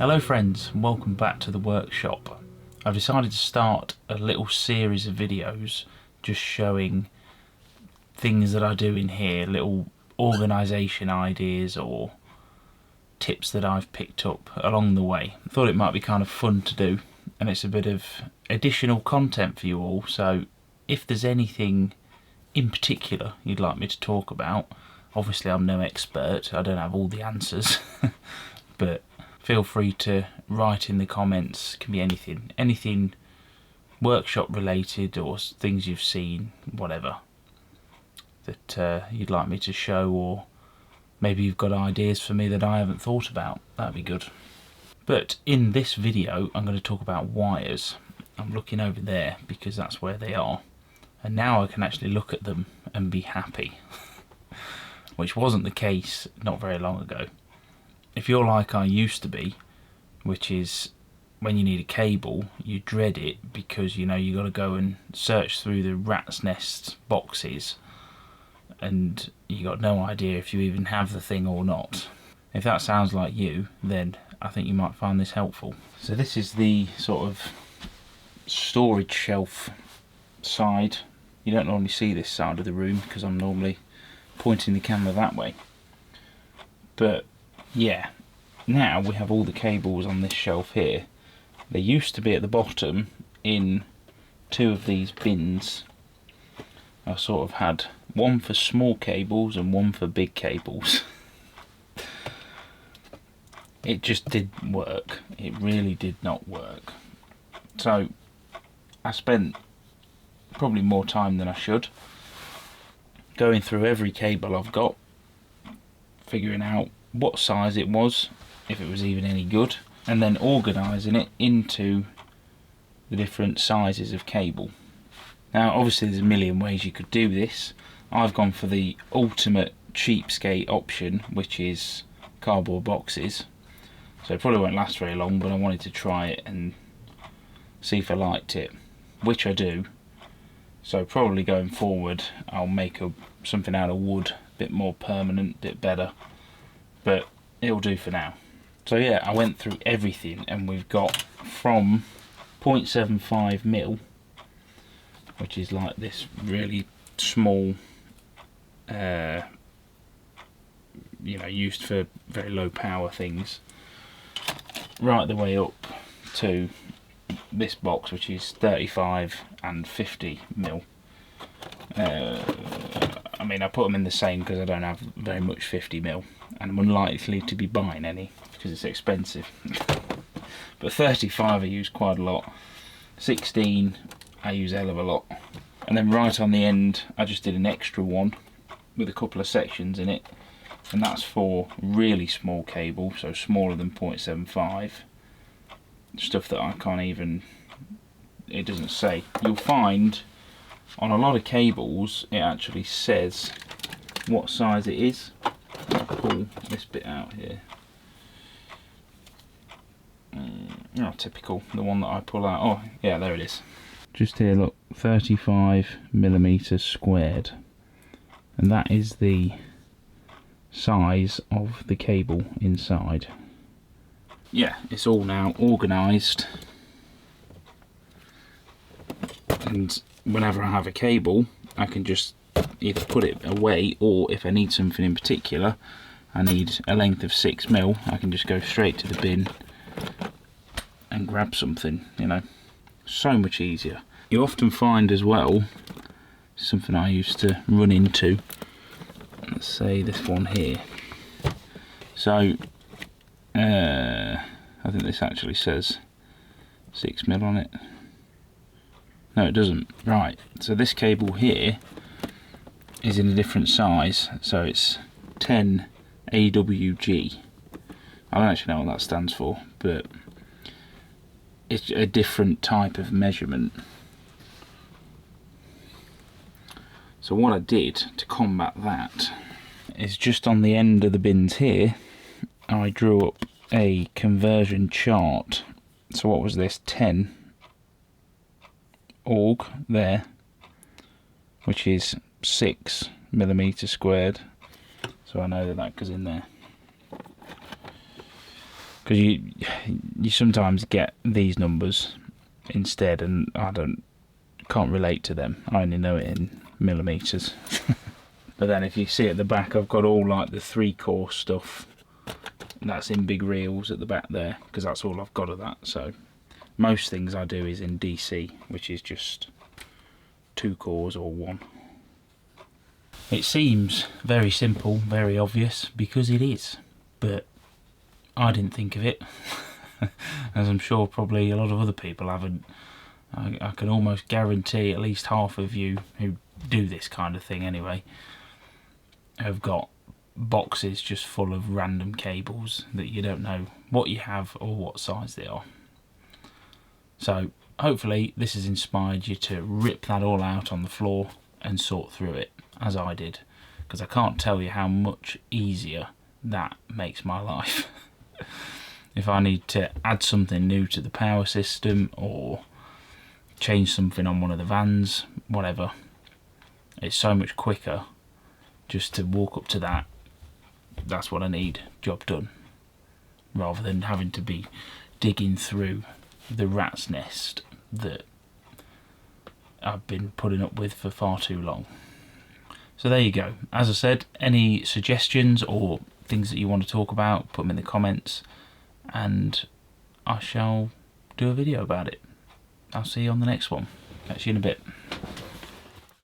Hello friends, and welcome back to the workshop. I've decided to start a little series of videos just showing things that I do in here, little organisation ideas or tips that I've picked up along the way. I thought it might be kind of fun to do, and it's a bit of additional content for you all, so if there's anything in particular you'd like me to talk about, obviously I'm no expert, I don't have all the answers, but feel free to write in the comments. Can be anything workshop related or things you've seen, whatever, that you'd like me to show, or maybe you've got ideas for me that I haven't thought about. That'd be good. But in this video I'm going to talk about wires. I'm looking over there because that's where they are, and now I can actually look at them and be happy which wasn't the case not very long ago. If you're like I used to be, which is when you need a cable, you dread it because you know you got to go and search through the rat's nest boxes and you got no idea if you even have the thing or not. If that sounds like you, then I think you might find this helpful. So this is the sort of storage shelf side. You don't normally see this side of the room because I'm normally pointing the camera that way. But yeah, now we have all the cables on this shelf here. They used to be at the bottom in two of these bins. I sort of had one for small cables and one for big cables. It just didn't work. It really did not work. So I spent probably more time than I should going through every cable I've got, figuring out what size it was, if it was even any good, and then organising it into the different sizes of cable. Now obviously there's a million ways you could do this. I've gone for the ultimate cheapskate option, which is cardboard boxes. So it probably won't last very long, but I wanted to try it and see if I liked it, which I do. So probably going forward I'll make something out of wood, a bit more permanent, a bit better, but it'll do for now. So yeah, I went through everything and we've got from 0.75mm, which is like this really small, used for very low power things, right the way up to this box, which is 35 and 50mm. I mean, I put them in the same because I don't have very much 50mm and I'm unlikely to be buying any because it's expensive. But 35 I use quite a lot, 16 I use a hell of a lot, and then right on the end I just did an extra one with a couple of sections in it, and that's for really small cable, so smaller than 0.75, stuff that I can't even, it doesn't say. You'll find on a lot of cables it actually says what size it is. I'll pull this bit out here. Typical, the one that I pull out. Oh yeah, there it is. Just here, look, 35mm squared, and that is the size of the cable inside. Yeah, it's all now organised, and whenever I have a cable I can just either put it away, or if I need something in particular, I need a length of 6mm, I can just go straight to the bin and grab something, you know. So much easier. You often find as well, something I used to run into, let's say this one here. So I think this actually says 6mm on it. No, it doesn't. Right, so this cable here is in a different size, so it's 10 AWG. I don't actually know what that stands for, but it's a different type of measurement. So what I did to combat that is just on the end of the bins here I drew up a conversion chart. So what was this? 10 AUG there, which is 6mm squared, so I know that that goes in there. because you sometimes get these numbers instead, and can't relate to them. I only know it in millimeters. But then if you see at the back, I've got all like the 3-core stuff. That's in big reels at the back there, because that's all I've got of that. So most things I do is in DC, which is just 2 cores or 1. It seems very simple, very obvious, because it is, but I didn't think of it, as I'm sure probably a lot of other people haven't. I can almost guarantee at least half of you who do this kind of thing anyway have got boxes just full of random cables that you don't know what you have or what size they are. So hopefully this has inspired you to rip that all out on the floor and sort through it as I did, because I can't tell you how much easier that makes my life. If I need to add something new to the power system or change something on one of the vans, whatever, it's so much quicker just to walk up to that, that's what I need, job done, rather than having to be digging through the rat's nest that I've been putting up with for far too long. So there you go. As I said, any suggestions or things that you want to talk about, put them in the comments and I shall do a video about it. I'll see you on the next one. Catch you in a bit.